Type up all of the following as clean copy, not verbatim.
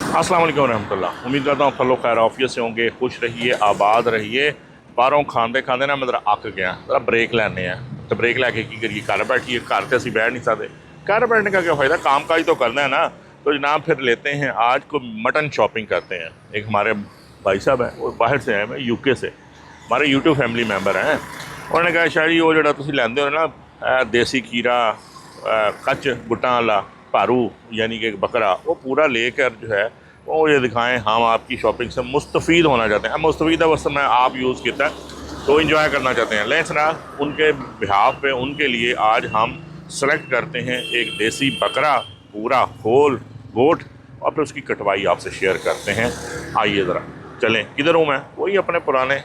अस्सलाम वालेकुम रहमतुल्लाह। उम्मीद करता हूँ फलो खैर आफियत से होंगे, खुश रहिए, आबाद रहिए। बारों खाते खाते ना मैं जरा अक गया, जरा ब्रेक लैने तो ब्रेक लैके की करिए, घर बैठिए। घर तो असी बैठ नहीं सकते, घर बैठने का क्या फ़ायदा, काम काज तो करना है ना। तो जनाब फिर लेते हैं आज को मटन शॉपिंग करते हैं। एक हमारे भाई साहब हैं, वो बाहर से आए हैं, यूके से, हमारे यूट्यूब फैमिली मैंबर हैं। उन्होंने कहा शायद जी वो जो तुम लैंदे हो ना देसी खीरा कच गुट्टां वाला भारू यानी कि बकरा, वो पूरा लेकर जो है वो ये दिखाएं हम आपकी शॉपिंग से मुस्तफ़ीद होना चाहते हैं। मुस्तफ़ीद है बस मैं आप यूज़ किया तो इंजॉय करना चाहते हैं। लेकिन जनाब उनके बिहाफ पे उनके लिए आज हम सेलेक्ट करते हैं एक देसी बकरा पूरा होल गोट, और फिर उसकी कटवाई आपसे शेयर करते हैं। आइए ज़रा चलें। किधर हूँ मैं? वही अपने पुराने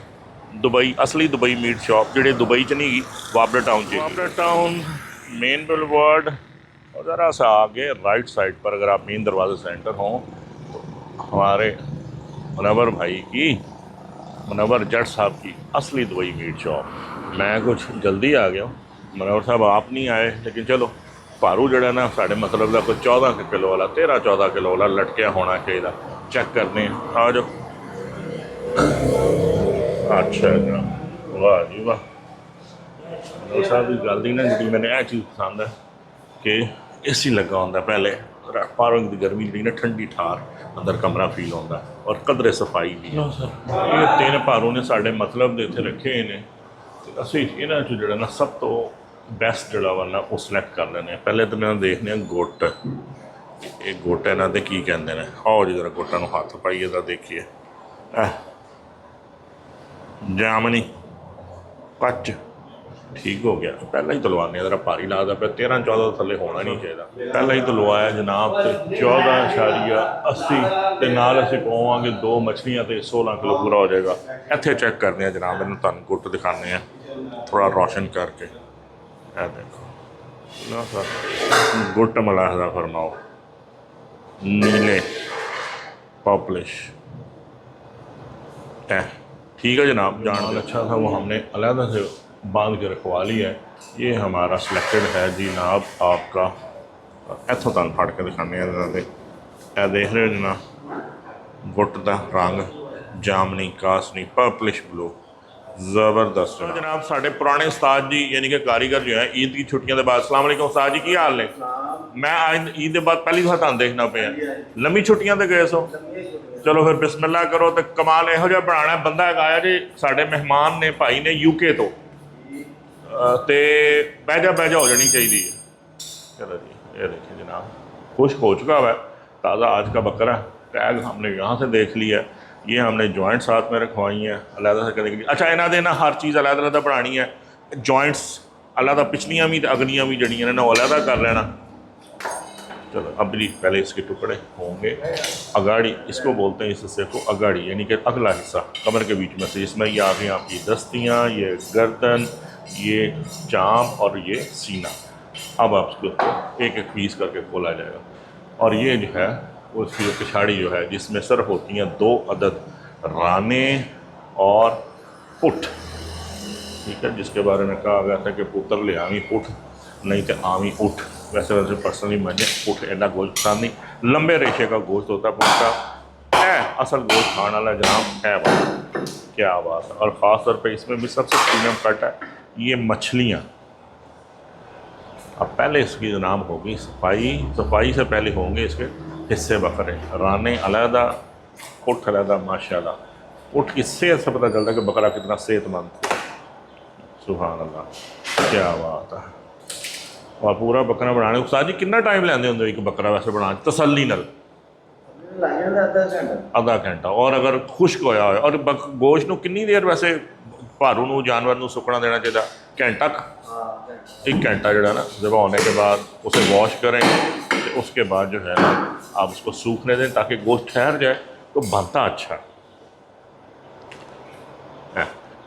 दुबई, असली दुबई मीट शॉप जेडे दुबई च नहीं गई, वाबरा टाउन च। वाबरा टाउन मेन बुलवार्ड और ज़रा सा आगे राइट साइड पर अगर आप मेन दरवाजे से एंटर हों तो हमारे मुनव्वर भाई की, मुनव्वर जट साहब की असली दुबई मीट शॉप। मैं कुछ जल्दी आ गया हूँ, मुनव्वर साहब आप नहीं आए, लेकिन चलो भारू जड़ा ना साढ़े मतलब का कोई 14 किलो वाला 13-14 किलो वाला लटकिया होना चाहिए। चेक करने आ जाओ। अच्छा वाह जी वाह। मुनव्वर साहब की गल दी ना जी, मैंने यह चीज़ पसंद है कि ए सी लगा होंगे पहले, बाहरों की गर्मी जी ना ठंडी ठार अंदर कमरा फील होता है, और कदरे सफाई भी। ये 3 भारू ने साढ़े मतलब के इतने रखे ने, असं इन्हों जो ना सब तो बैस्ट जोड़ा वा ना वो सिलेक्ट कर लें। पहले तो मैं देखने गुट, ये गुट इन्हों के की कहते हैं। आओ जी जरा गुटा हाथ पाइए तो देखिए, जामनी कच ठीक हो गया। पहला ही तलवाने जरा भारी लगता पे, 13-14 थले होना नहीं चाहिए। पहला ही तलवाया जनाब तो 14.80 तो नाल असीं पावांगे 2 मछलियाँ तो 16 किलो पूरा हो जाएगा। इत्थे चेक करते हैं जनाब, मैंने तुहानूं गुट दिखाने हैं थोड़ा रोशन करके। ए देखो ना सर, गुट मुलाहजा फरमाओ, नीले पॉपुलिश ठीक है जनाब। जान अच्छा था वो हमने अलहदा से बांध के रखवा लिया है। ये हमारा सिलेक्टेड है जी जनाब आपका। इतों तक फट के दिखाने ए देख रहे हो जनाब, गुट का रंग जामनी कासनी पर्पलिश ब्लू ज़बरदस्त है जनाब। साढ़े पुराने उस्ताद जी यानी कि कारीगर जो है ईद की छुट्टियों के बाद, अस्सलाम वालेकुम उस्ताद जी की हाल ने? मैं आज ईद के बाद पहली बार तुहानूं देखना पे, लम्मी छुट्टियां तो गए सो? चलो फिर बिस्मिल्लाह करो तो कमाल यहो जिहा बनाना। बंदा एक आया जी साढ़े मेहमान ने भाई ने यूके तो, बहजा हो जानी चाहिए। चलो जी ये देखिए जनाब, खुश्क हो चुका हुआ है, ताज़ा आज का बकरा। टैग हमने यहाँ से देख लिया है। ये हमने जॉइंट साथ में रखवाई हैं अलहदा से करने के लिए। अच्छा इन्हों ने ना हर चीज़ अलग अलग बनानी है, जॉइंट्स अलहदा पिछलियाँ भी अगलियाँ भी जड़ियाँ ने अलहदा कर लेना। चलो अब भी पहले इसके टुकड़े होंगे। अगाड़ी इसको बोलते हैं, इस हिस्से को अगाड़ी यानी कि अगला हिस्सा कमर के बीच में से, जिसमें ये आ गई आपकी दस्तियाँ, ये गर्दन, ये चाँप और ये सीना। अब आप उसको एक एक पीस करके खोला जाएगा। और ये जो है वो उसकी पिछाड़ी जो है जिसमें सिर्फ होती हैं 2 अदद राने और पुठ, ठीक है, जिसके बारे में कहा गया था कि पुत्र ले आवी पुठ नहीं तो आवी उठ। वैसे वैसे पर्सनली मैंने पुठ एडा गोश्त पसंद नहीं, लंबे रेशे का गोश्त होता है पुठ का, है असल गोश्त खाने वाला जनाब है बात, क्या बात है। और ख़ास तौर पे इसमें भी सबसे प्रीमियम कट है ये मछलियाँ। अब पहले इसकी जनाब होगी सफाई, सफाई से पहले होंगे इसके हिस्से बकरे, राने अलहदा, पुठ अलहदा। माशाल्लाह पुठ की सेहत से पता चलता है कि बकरा कितना सेहतमंद। सुभान अल्लाह क्या बात है। और पूरा बकरा बनाने उस्ताद जी कितना टाइम लेंदे होंगे एक बकरा वैसे बनाने तसल्ली नाल? आधा घंटा। और अगर खुश्क होया हो और गोश्त नूं कितनी देर वैसे भारू नूं जानवर नूं सुकना देना चाहिए? घंटा, 1 घंटा जो है ना जब होने के बाद उसे वॉश करेंगे तो उसके बाद जो है ना आप उसको सूखने दें ताकि गोश्त ठहर जाए तो बनता अच्छा है।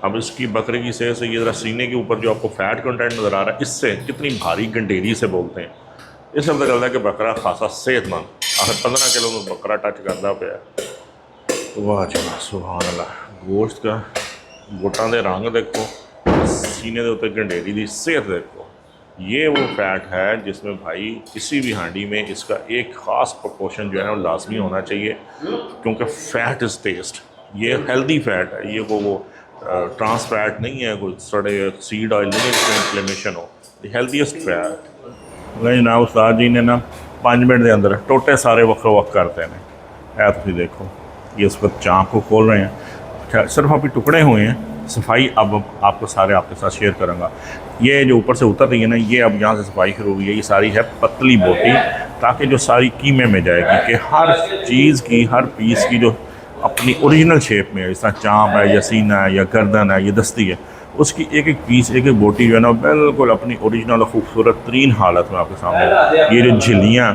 अब इसकी बकरे की सेहत से ये ज़रा सीने के ऊपर जो आपको फैट कंटेंट नज़र आ रहा है, इससे कितनी भारी गंडेरी से बोलते हैं, इससे पता चलता है कि बकरा खासा सेहतमंद। आखिर 15 किलो में बकरा टच करता पे। वाह जी सुभान अल्लाह। गोश्त का गुटां दे रंग देखो, सीने के उत्ते गंडेरी की सेहत देखो, ये वो फैट है जिसमें भाई किसी भी हांडी में इसका एक ख़ास प्रोपोर्शन जो है ना वो लाजमी होना चाहिए, क्योंकि फ़ैट इज़ टेस्ट। ये हेल्दी फ़ैट है, ये वो ट्रांस फैट नहीं है, कोई सड़े सीड ऑयल नहीं है जिसमें इन्फ्लेमेशन हो। हेल्थीएस्ट फैट नहीं ना। उस्ताद जी ने ना 5 मिनट के अंदर टोटे सारे वक्रो वक्त करते हैं। है तुम देखो, ये इस वक्त चाँप को खोल रहे हैं। अच्छा, सिर्फ अभी टुकड़े हुए हैं। सफाई अब आपको सारे आपके साथ शेयर करूँगा। ये जो ऊपर से उतर रही है ना, ये अब यहाँ से सफाई शुरू हुई है। ये सारी है पतली बोटी, ताकि जो सारी कीमे में जाएगी कि हर चीज़ की, हर पीस की जो अपनी ओरिजिनल शेप में है, जिस तरह चाँप है या सीना है या गर्दन है या दस्ती है, उसकी एक एक पीस, एक एक बोटी जो है ना बिल्कुल अपनी ओरिजिनल और खूबसूरत तरीन हालत में आपके सामने। ये जो झिल्लियाँ,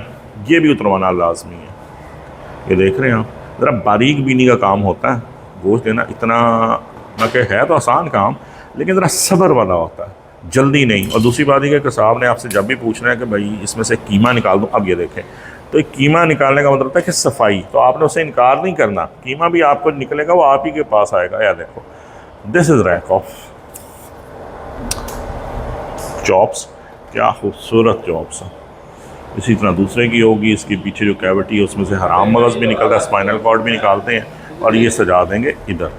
ये भी उतरवाना लाजमी है। ये देख रहे हैं आप, ज़रा बारीक बीनी का काम होता है। गोश्त देना इतना ना कि है तो आसान काम, लेकिन ज़रा सब्र वाला होता है, जल्दी नहीं। और दूसरी बात है कि साहब ने आपसे जब भी पूछना है कि भाई इसमें से कीमा निकाल दूँ, अब ये देखें, तो एक कीमा निकालने का मतलब होता है कि सफाई, तो आपने उससे इनकार नहीं करना। कीमा भी आपको निकलेगा, वो आप ही के पास आएगा। या देखो, this is rack of chops, क्या खूबसूरत चॉप्स हैं। इसी तरह दूसरे की होगी, इसके पीछे जो कैविटी है उसमें से हराम मगज़ भी निकलता है, स्पाइनल कॉर्ड भी निकालते हैं और ये सजा देंगे इधर।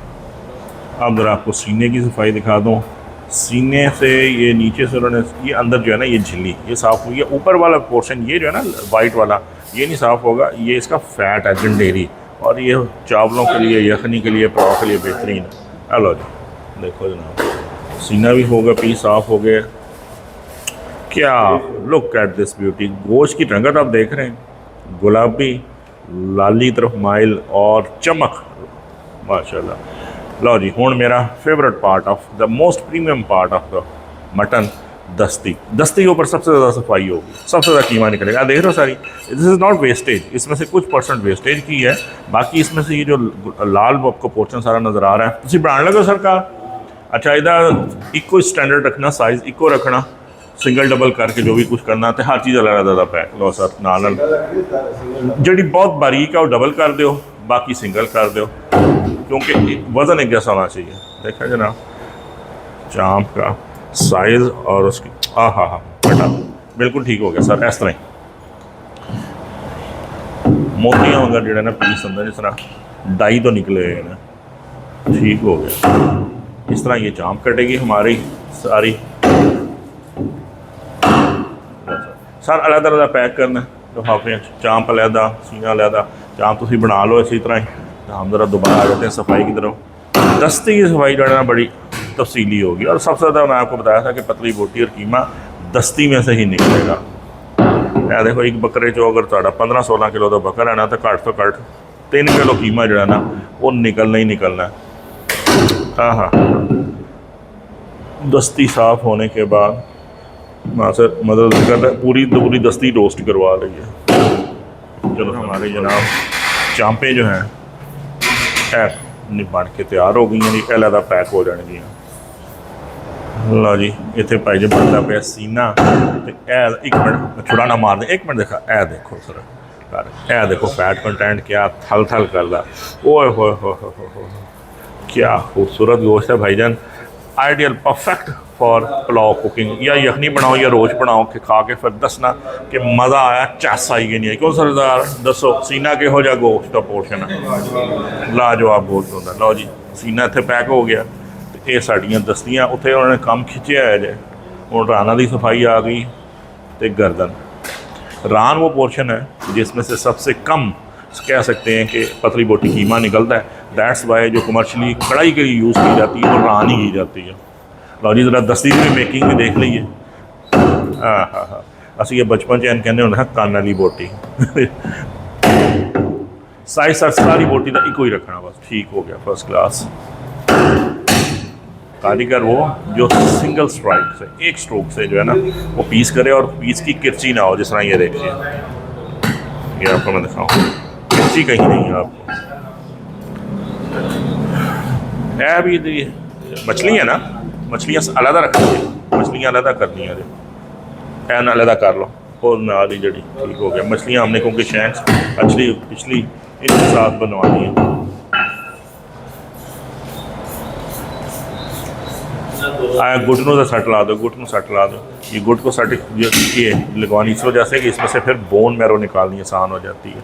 अब ज़रा आपको सीने की सफाई दिखा दूँ। सीने से ये नीचे से उन्होंने, ये अंदर जो है ना, ये झिल्ली ये साफ़ हुई है। ऊपर वाला पोर्शन ये जो है ना वाइट वाला, ये नहीं साफ़ होगा, ये इसका फ़ैट है गंडेरी, और ये चावलों के लिए, यखनी के लिए, पुलाव के लिए बेहतरीन है। हेलो जी, देखो जनाब, सीना भी हो गया, पीस साफ़ हो गए। क्या लुक एट दिस ब्यूटी। गोश्त की रंगत आप देख रहे हैं, गुलाबी, लाली तरफ माइल और चमक, माशाल्लाह। लो जी, हुण मेरा favourite part of the most premium part of the mutton, दस्ती। दस्ती के ऊपर सबसे ज़्यादा सफाई होगी, सबसे ज़्यादा कीमा निकलेगा। देख रहे हो सारी, दिस इज़ नॉट वेस्टेज, इसमें से कुछ परसेंट वेस्टेज की है, बाकी इसमें से ये जो लाल आपको पोर्शन सारा नज़र आ रहा है। तुम बनाने लगे सरकार। अच्छा, इधर इको स्टैंडर्ड रखना, साइज़ इको रखना, सिंगल डबल करके जो भी कुछ करना तो हर चीज़ अलग अलग पैक लो सर। नाल जी बहुत बारीक है वो डबल कर दो, बाकी सिंगल कर दो, क्योंकि वज़न एक जैसा होना चाहिए। देखा जनाब, चाँप का साइज़ और उसकी हाँ बेटा बिल्कुल ठीक हो गया सर। इस तरह ही मोतियाँ वगैरह जो है ना पीस अंदर जिस तरह डाई तो निकले हुए ना, ठीक हो गया। इस तरह ये चाँप कटेगी हमारी सारी। सर अलग अलग पैक करना लिफाफे, चाँप अलहदा, सीना अलहदा। चाँप तुम बना लो इसी तरह ही। हम ज़रा दोबारा आ जाते हैं सफाई की तरफ। दस्ती की सफाई जो है ना बड़ी तफसीली होगी, और सबसे ज़्यादा मैं आपको बताया था कि पतली बोटी और कीमा दस्ती में से ही निकलेगा। मैं देखो, एक बकरे जो अगर थोड़ा 15-16 किलो का बकर है ना, तो घट 3 किलो कीमा जो है ना वो निकलना ही निकलना है। हाँ, दस्ती साफ़ होने के बाद वहाँ से मदद कर पूरी दस्ती रोस्ट करवा रही है। चलो हमारे जनाब चांपे जो हैं बन के तैयार हो गई हैं, अलहदा पैक हो जाएगियाँ। लो जी, इतने भाई जी बनता पे सीना। एक मिनट छुड़ा ना मार दे, एक मिनट देखा, ए देखो सर, ए देखो फैट कंटेंट क्या थल थल करदा। ओए हो, क्या खूबसूरत गोश्त है भाईजान। Ideal, perfect for pulao cooking, या यखनी बनाओ या रोज बनाओ कि खा के फिर दसना कि मज़ा आया, चस आई कि नहीं आई। क्यों सरदार दसो, सीना किहो जा गोश्त का पोर्शन है, लाजवाब गोश्त होंदा। लो जी, सीना इत्थे पैक हो गया, तो ये साड़ियाँ दस्तियाँ उत्थे उन्होंने कम खिंचया है जे। हुण राना की सफाई आ गई, तो गर्दन। रान वो पोर्शन है जिसमें से सबसे कम कह सकते हैं कि पतली बोटी कीमा निकलता है। दैट्स वाई जो कमर्शली कढ़ाई के लिए यूज़ की जाती है वो रान ही की जाती है। लो जी, ज़रा दस्ती की मेकिंग भी देख लीजिए। हाँ, असं ये बचपन च कहते होंगे कान वाली बोटी। साइज सर सारी बोटी का इको ही रखना, बस ठीक हो गया, फर्स्ट क्लास। कारीगर वो जो सिंगल स्ट्राइक से, एक स्ट्रोक से जो है ना वो पीस करे, और पीस की किरची ना हो। जिस तरह ये देखिए, ये आपको मैं दिखाऊँ, किरची कहीं नहीं है आपको। है अभी मछली है ना, मछलियाँ अलग रखनी है, मछलियाँ अलग करनी है, एन अलग कर लो और नाल ही जड़ी ठीक हो गया। मछलियाँ हमने क्योंकि शैंक्स पिछली इनके साथ बनवानी है। घुटनों से सट ला दो, घुटनों सट ला दो। ये घुट को सट ये लगवानी इस वजह से कि इसमें से फिर बोन मैरो निकालनी आसान हो जाती है।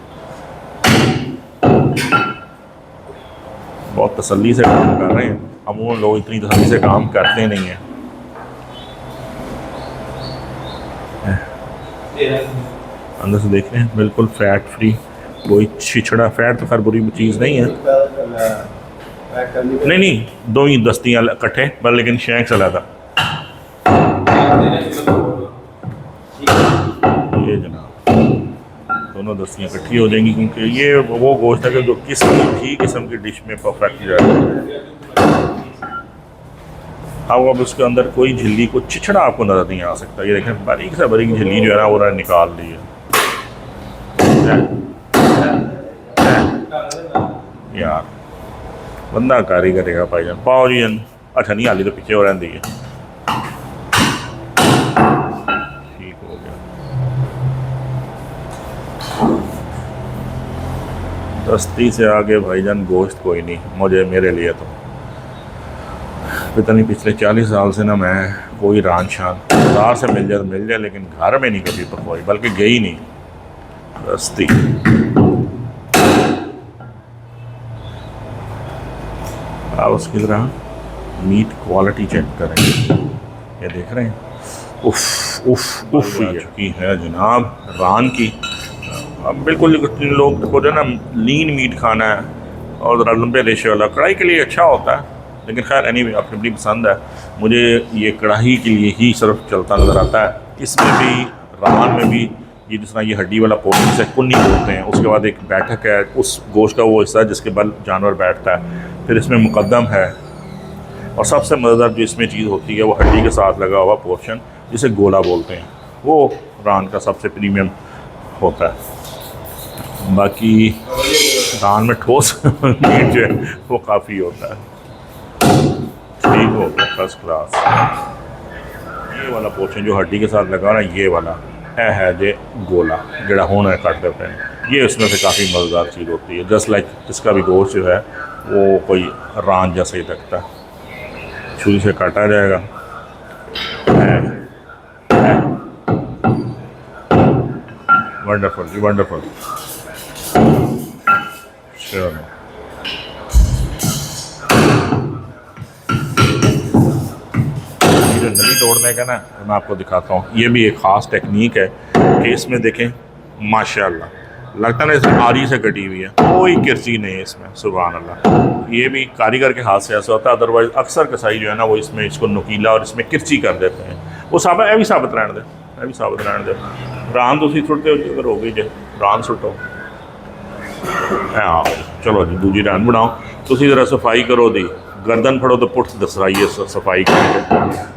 बहुत तसल्ली से काम कर रहे हैं, अमूमन लोग इतनी तसल्ली से काम करते नहीं हैं। अंदर से देख रहे हैं बिल्कुल फैट फ्री, कोई छिछड़ा। फैट तो खैर बुरी चीज़ नहीं है, नहीं दो ही दस्तियाँ इकट्ठे पर, लेकिन शेंक से लाता ये जनाब दोनों दस्तियाँ इकट्ठी हो जाएंगी, क्योंकि ये वो गोश्त है कि जो किसी भी किस्म की डिश में परफेक्ट जाएगा। अब उसके अंदर कोई झिल्ली, को छिछड़ा आपको नजर नहीं आ सकता। ये देखें बारीक से बारीक झिल्ली जो है ना वो निकाल दी है यार। बंदा कारी करेगा भाईजान। पाओ जी अच्छा नहीं हाली तो पीछे हो रही है, ठीक हो गया। दस्ती से आगे भाईजान गोश्त कोई नहीं मुझे, मेरे लिए तो पता नहीं पिछले 40 साल से ना मैं कोई रान शान बाजार से मिल जाए तो मिल जाए, लेकिन घर में नहीं कभी पकवाई, बल्कि गई नहीं दस्ती। आप उसकी तरह मीट क्वालिटी चेक करेंगे, ये देख रहे हैं उफ उफ उफ ये चुकी है जनाब रान की। अब बिल्कुल लोग को जो ना लीन मीट खाना है और ज़रा लंबे रेशे वाला कढ़ाई के लिए अच्छा होता है, लेकिन खैर एनीवे अपनी अपनी पसंद है। मुझे ये कढ़ाई के लिए ही सिर्फ चलता नज़र आता है। इसमें भी रान में भी ये जिस तरह ये हड्डी वाला पोर्शन से कुन्नी बोलते हैं, उसके बाद एक बैठक है उस गोश्त का वो हिस्सा जिसके बल जानवर बैठता है, फिर इसमें मुकद्दम है, और सबसे मज़ेदार जो इसमें चीज़ होती है वो हड्डी के साथ लगा हुआ पोर्शन जिसे गोला बोलते हैं, वो रान का सबसे प्रीमियम होता है। बाकी रान में ठोस मीट जो है वो काफ़ी होता है। ठीक हो गया फर्स्ट क्लास। ये वाला पोर्शन जो हड्डी के साथ लगा ना, ये वाला है जे गोला जड़ा होना है कट देते हैं, ये उसमें से काफ़ी मज़ेदार चीज़ होती है। जस्ट लाइक इसका भी गोश्त जो है वो कोई रान जैसा ही लगता है, छुरी से काटा जाएगा। वंडरफुल जी वंडरफुल। चलो जो नली तोड़ने का ना मैं आपको दिखाता हूँ, ये भी एक ख़ास टेक्निक है कि इसमें देखें माशाल्लाह लगता है ना इसमें आरी से कटी हुई है, कोई किरची नहीं है इसमें, सुभान अल्लाह। ये भी कारीगर के हाथ से ऐसा होता है, अदरवाइज़ अक्सर कसाई जो है ना वो इसमें इसको नुकीला और इसमें किरची कर देते हैं। वो साबित है भी साबित रहने दे, है भी साबित रहने दे। रान तुम सुटते हो जी, अगर हो गई जे रान सुटो हाँ चलो जी दूजी रान बनाओ। तुम ज़रा सफाई करो दी, गर्दन फड़ो तो पुठ दसराइए सफाई करके।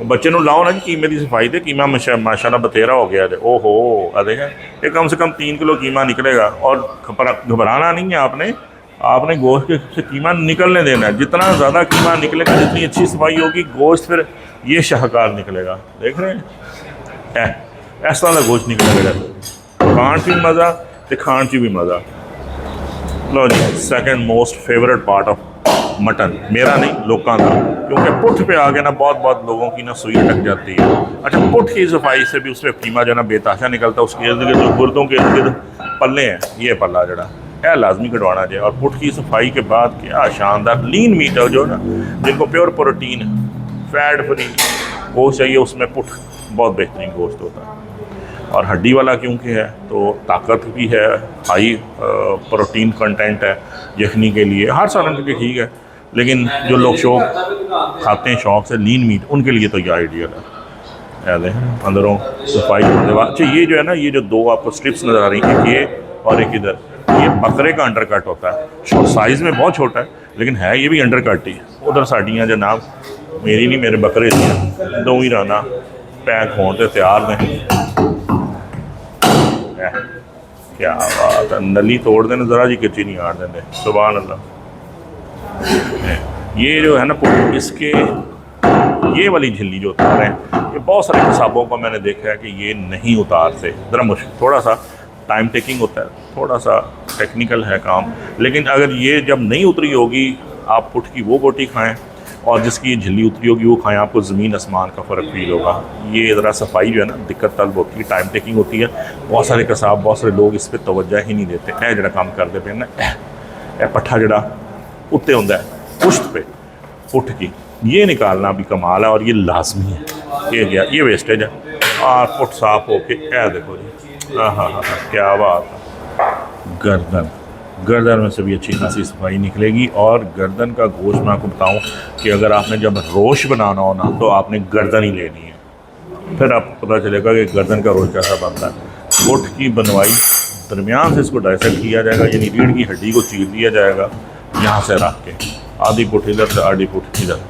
बच्चे ਨੂੰ लाओ ना जी कीमे की सफाई तो कीमा माशाल्लाह बतेरा हो गया। ओहो देखें ये कम से कम 3 किलो कीमा निकलेगा, और घबराना नहीं है आपने, आपने गोश्त के से कीमा निकलने देना है। जितना ज़्यादा कीमा निकलेगा, जितनी अच्छी सफाई होगी, गोश्त फिर ये शाहकार निकलेगा। देख रहे हैं इस तरह का गोश्त निकलेगा, खान च भी मज़ा तो खान च भी मज़ा। लो जी second most favourite part of mutton, मेरा नहीं लोगों का, क्योंकि पुठ पे आ गया ना बहुत लोगों की ना सुई लग जाती है। अच्छा पुठ की सफाई से भी उसमें कीमा जो है ना बेताशा निकलता है, उसके इर्द गिर्द जो गुर्दों के इर्द गिर्द पल्ले हैं, ये पल्ला जड़ा है लाजमी कटवाना चाहिए। और पुठ की सफाई के बाद क्या शानदार लीन मीट है जो है ना, जिनको प्योर प्रोटीन फैट फ्री गोश्त चाहिए, उसमें पुठ बहुत बेहतरीन गोश्त होता है। और हड्डी वाला क्योंकि है तो ताकत भी है, हाई प्रोटीन कंटेंट है यखनी के लिए, हर सालन के लिए ठीक है, लेकिन जो लोग शौक खाते हैं शौक से लीन मीट, उनके लिए तो ये आइडियल है। याद है अंदरों सफाई करने बाद। अच्छा ये जो है ना, ये जो दो आपको स्ट्रिप्स नज़र आ रही हैं, ये और एक इधर, ये बकरे का अंडर कट होता है। साइज़ में बहुत छोटा है लेकिन है ये भी अंडर कट ही। उधर साड़ियाँ जनाब मेरी नहीं, मेरे बकरे दियाँ दो ही रहना पैक होने तैयार ने। क्या बात है, नली तोड़ देने ज़रा जी किरची नहीं आड़ देंगे, सुभान अल्लाह। ये जो है ना इसके ये वाली झिल्ली जो उतार हैं, ये बहुत सारे हिसाबों का मैंने देखा है कि ये नहीं उतारते, ज़रा मुश्किल, थोड़ा सा टाइम टेकिंग होता है, थोड़ा सा टेक्निकल है काम। लेकिन अगर ये जब नहीं उतरी होगी, आप पुठ की वो बोटी खाएं और जिसकी झिल्ली उतरी होगी वो खाएं, आपको ज़मीन आसमान का फ़र्क फील होगा। ये ज़रा सफाई जो है ना दिक्कत तलब होती है, टाइम टेकिंग होती है। बहुत सारे कसाब, बहुत सारे लोग इस पर तवज्जो ही नहीं देते। ए जड़ा काम करते पे ना, ए पट्ठा जड़ा उत्ते होंदा है पुश्त पे, पुठ की, ये निकालना भी कमाल है और ये लाजमी है। ये गया, ये वेस्टेज है। पुठ साफ होके ए देखो जी, हाँ हाँ हाँ, क्या बात है। गर्दन, गर्दन में से भी अच्छी खासी सफाई निकलेगी। और गर्दन का गोश्त मैं आपको बताऊं कि अगर आपने जब रोश बनाना हो ना तो आपने गर्दन ही लेनी है, फिर आपको पता चलेगा कि गर्दन का रोश कैसा बनता है। पुठ की बनवाई दरमियान से इसको डाइसेक्ट किया जाएगा, यानी रीढ़ की हड्डी को चीर दिया जाएगा यहाँ से रख के, आधी पुठ इधर से आधी पुठ इधर,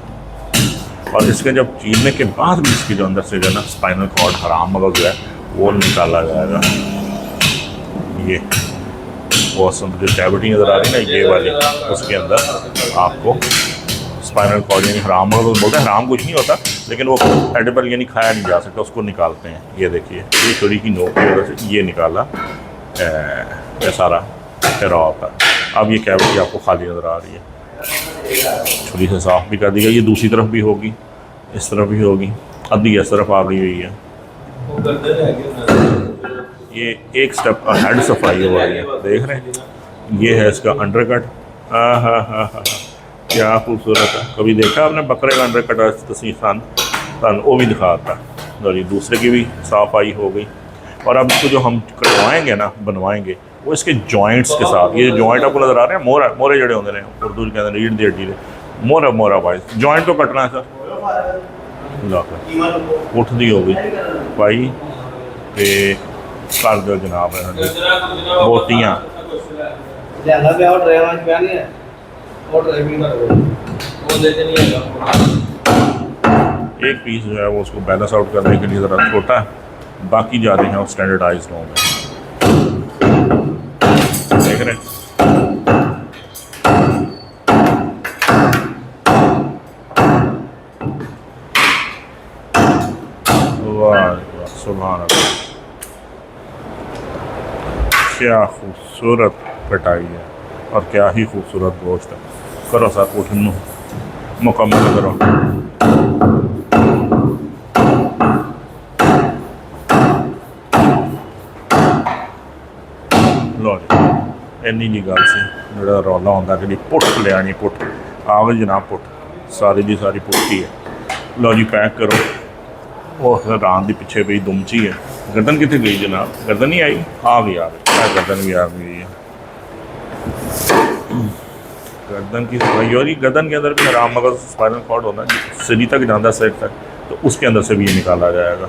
और इसके जब चीरने के बाद भी इसकी जो अंदर से जो है ना स्पाइनल कॉर्ड, हराम मगज़ है, वो निकाला जाएगा। ये वो जो कैविटी नज़र आ रही है ना ये वाली, उसके अंदर आपको स्पाइनल कॉर्ड यानी हराम मगज़ बोलते हैं। हराम कुछ नहीं होता, लेकिन वो एडिबल यानी खाया नहीं जा सकता, उसको निकालते हैं। ये देखिए, ये छुरी की नोक की वजह से ये निकाला ये सारा रॉ था। अब ये कैविटी आपको खाली नज़र आ रही है, छुरी से साफ़ भी कर दी गई। ये दूसरी तरफ भी होगी, इस तरफ भी होगी, अद्धी इस तरफ आ गई हुई है। ये एक स्टेप हेड सफाई हो रही है, देख रहे हैं। ये है इसका अंडर कट। हाँ हाँ हाँ हाँ, क्या खूबसूरत है। कभी देखा आपने बकरे का अंडर कट? तस्वीर खान वो भी दिखाता। और ये दूसरे की भी सफाई हो गई। और अब इसको जो हम कटवाएंगे ना, बनवाएंगे, वो इसके जॉइंट्स के साथ, ये जॉइंट आपको नज़र आ रहे हैं, मोरा मोरे जड़े होते हैं उर्दू के अंदर, रीढ़ दी हड्डी मोरा मोरा वाइज जॉइंट तो कटना है सर। लाकर उठ दी हो गई भाई, ते कर दो जनाब बोटियाँ। एक पीस जो है वो उसको बैलेंस आउट करने के लिए ज़रा छोटा है, बाकी जा रहे हैं और स्टैंडर्डाइज्ड होंगे, देख रहे हैं। वाह सुभान अल्लाह, क्या खूबसूरत कटाई है और क्या ही खूबसूरत गोश्त है। करो सर उठ मुकम्मल करो। लो जी, इन्नी जी गल से जो रौला होंदा कि पुठ लियानी, पुठ आ गई जनाब, पुठ सारी दी सारी पुठ ही है। लो जी पैक करो। वो रात के पिछे पई दुमची है। गर्दन कितने गई जनाब? गर्दन नहीं आई, आ गई, आ गई, गर्दन भी आ गई है। गर्दन की सफाई हो रही। गर्दन के अंदर भी हराम मगज़ स्पाइनल कॉर्ड होना है, सीधी तक जाता सेट तक, तो उसके अंदर से भी ये निकाला जाएगा।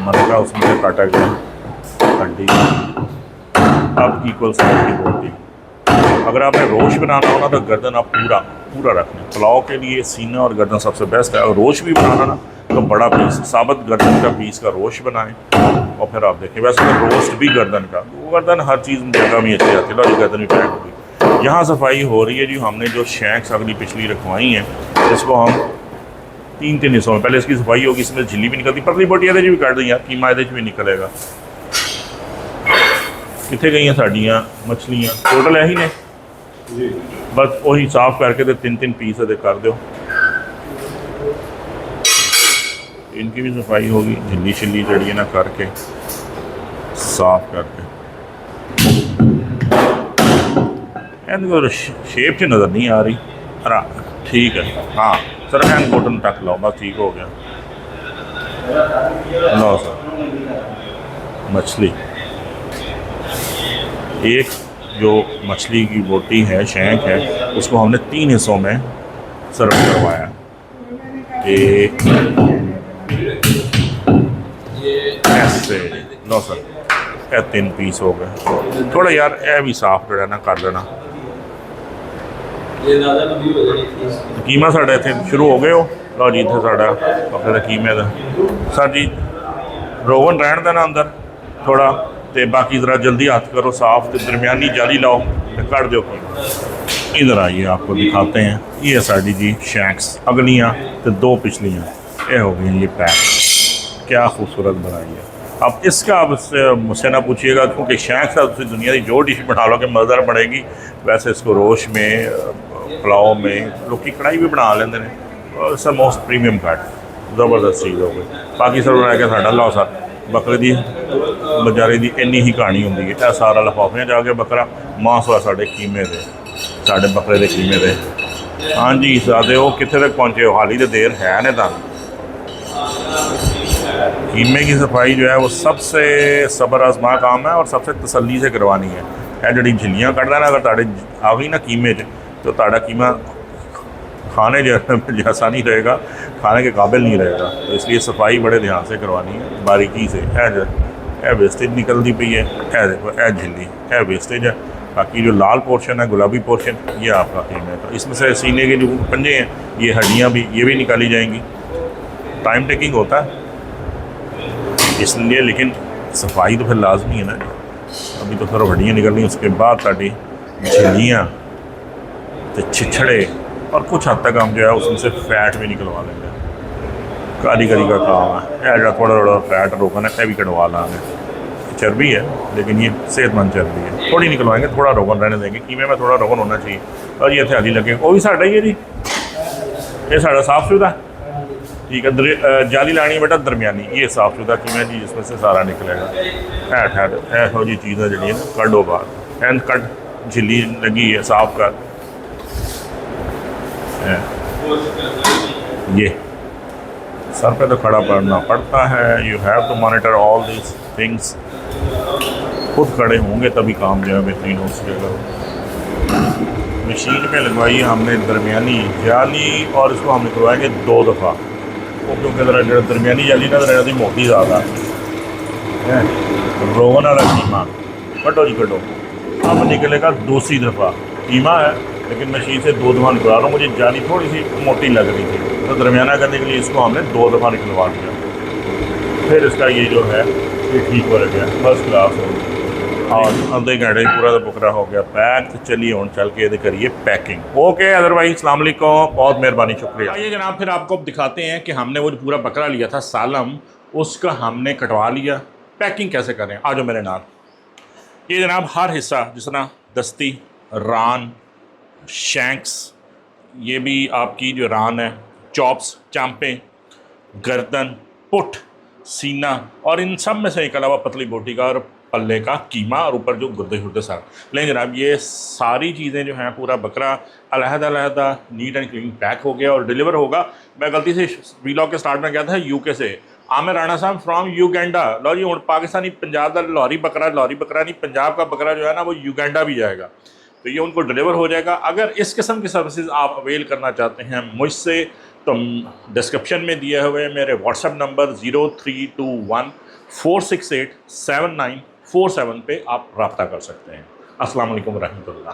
मरका उसमें काटा गया, हड्डी। अब इक्वल साइज की बोटी। अगर आपने रोश बनाना हो ना तो गर्दन आप पूरा पूरा रखना। पुलाव के लिए सीना और गर्दन सबसे बेस्ट है। और रोश भी बनाना ना तो बड़ा पीस, साबित गर्दन का पीस का रोश बनाएं और फिर आप देखें। वैसे तो रोस्ट भी गर्दन का, वो गर्दन हर चीज़ जगह में अच्छी आती है। लो गर्दन भी पैक होगी। यहाँ सफाई हो रही है जी। हमने जो शैंक्स अगली पिछली रखवाई हैं, इसको हम तीन हिस्सों में, पहले इसकी सफाई होगी, इसमें झिल्ली भी निकलती, पतली बोटी भी काट दी यार, कीमा ये भी निकलेगा। कितने गई साड़ियाँ मछलियाँ? टोटल है ही ने बस वही साफ करके तो तीन पीस कर दो। इनकी भी सफाई होगी, झिल्ली छिल्ली जड़ी ना करके साफ करके। शेप च नज़र नहीं आ रही। अरा ठीक है, हाँ सर हैंड बटन टक लो, बस ठीक हो गया। लो सर मछली, एक जो मछली की बोटी है, शैंक है, उसको हमने 3 हिस्सों में सर्व करवाया। एक ऐसे, लो सर ये 3 पीस हो गए। थोड़ा यार ये भी साफ जो है ना कर देना। कीमा साढ़े इतने शुरू हो गए हो। लो जी इतने साढ़ा अपने कीमे का सर जी रोगन रहन देना अंदर थोड़ा, तो बाकी ज़रा जल्दी हाथ करो साफ, तो दरमियानी जाली लाओ तो कर दो। इधर आइए आपको दिखाते हैं। ये साड़ी जी शैंक्स अगलियाँ तो 2 पिछलियाँ ये हो गई ये पैक। क्या खूबसूरत बनाई है। अब इसका आप मुझसे ना पूछिएगा, क्योंकि शैंक साहब से दुनिया की जो डिश बना लो कि मज़ेदार बनेगी, वैसे इसको रोश में पुलाव में लोग की कढ़ाई भी बना लेंगे ने, और इसका मोस्ट प्रीमियम कट ज़बरदस्त चीज़ हो गई। बाकी सब बना के साढ़ा लाओ सर बकरे की बेचारे की इन्नी ही कहानी होंगी है। यह सारा लिफाफे जाके बकरा मांस हुआ साढ़े कीमे दे, साढ़े बकरे के कीमे दे। हाँ जी सादे वो कितने तक पहुँचे हो, हाली तो देर है ने तक। कीमे की सफाई जो है वो सबसे सब्र आजमा काम है और सबसे तसल्ली से करवानी है। यह जी झिल्लियाँ कटदा ना, अगर ताड़े आ गई ना कीमे तो ताड़ा कीमा खाने जैसा नहीं रहेगा, खाने के काबिल नहीं रहेगा। तो इसलिए सफाई बड़े ध्यान से करवानी है, बारीकी से। यह वेस्टेज निकलती पई है, यह देखो यह झिल्ली यह वेस्टेज है। बाकी जो लाल पोर्शन है, गुलाबी पोर्शन, ये आपका कीमा है। तो इसमें से सीने के जो पंजे हैं, ये हड्डियाँ भी, ये भी निकाली जाएंगी। टाइम टेकिंग होता है इसलिए, लेकिन सफाई तो फिर लाजमी है ना जी। अभी तो फिर हड्डियाँ निकलनी, उसके बाद ताड़ी झिल्लियाँ तो छिछड़े और कुछ हद तक हम जो है उसमें से फ़ैट भी निकलवा लेंगे। कारीगरी का काम है। यह थोड़ा थोड़ा फैट रोकना है, भी कटवा लाएंगे। चर्बी है लेकिन ये सेहतमंद चर्बी है, थोड़ी निकलवाएंगे, थोड़ा रोगन रहने देंगे। कीमे में थोड़ा रोगन होना चाहिए। और ये हथेली लगे वो भी साढ़ा ही है जी, ये साढ़ा साफ सुथरा ठीक है। जाली लानी बेटा दरमियानी, ये साफ सुथरा कीमा जी, जिसमें से सारा निकलेगा। हैट हैट ऐहो जी चीज़ें जी कड्डो बाहर, एंड कट झिल्ली लगी है साफ कर। ये सर पे तो खड़ा पड़ना पड़ता है। You have to monitor all this things. खुद खड़े होंगे तभी काम जो है बेहतरीन हो सकेगा। मशीन में लगवाई हमने दरमियानी जाली, और इसको हम निकलवाएंगे 2 दफ़ा। वो क्योंकि ज़रा जो दरमियानी जाली ना ज़रा मोटी ज़्यादा है। रोगन वाला कीमा कटो जी कटो, अब निकलेगा दूसरी दफ़ा। कीमा है लेकिन मशीन से 2 दफ़ा निकलवा रहा हूँ, मुझे जाली थोड़ी सी मोटी लग रही थी, तो दरमियाना करने के लिए इसको हमने 2 दफ़ा निकलवा दिया। फिर इसका ये जो है ये ठीक हो गया, फर्स्ट क्लास हो गया। और आधे घंटे पूरा तो बकरा हो गया पैक। तो चलिए हम चल के ये करिए पैकिंग। ओके अदरवाइज अस्सलाम वालेकुम, बहुत मेहरबानी, शुक्रिया। आइए जनाब फिर आपको दिखाते हैं कि हमने वो जो पूरा बकरा लिया था सालम, उसका हमने कटवा लिया। पैकिंग कैसे करें, आ जाओ मेरे नाल। ये जनाब हर हिस्सा जिस तरह दस्ती, रान, शैंक्स, ये भी आपकी जो रान है, चॉप्स, चांपें, गर्दन, पुट, सीना, और इन सब में से एक अलावा पतली बोटी का और पल्ले का कीमा, और ऊपर जो गुर्दे शुर्दे सारा। लेकिन जनाब ये सारी चीज़ें जो हैं, पूरा बकरा अलहदा नीट एंड क्लीन पैक हो गया और डिलीवर होगा। मैं गलती से वीलॉग के स्टार्ट में गया था यूके से। आमिर राणा साहब फ्रॉम यूगेंडा। लो जी हूँ पाकिस्तानी पंजाब का लाहौरी बकरा नहीं, पंजाब का बकरा जो है ना वो यूगेंडा भी जाएगा, तो ये उनको डिलीवर हो जाएगा। अगर इस किस्म की सर्विसेज आप अवेल करना चाहते हैं मुझसे, तो डिस्क्रिप्शन में दिए हुए मेरे व्हाट्सएप नंबर 0321 468 7947 पे आप रब्ता कर सकते हैं। अस्सलाम वालेकुम रहमतुल्लाह।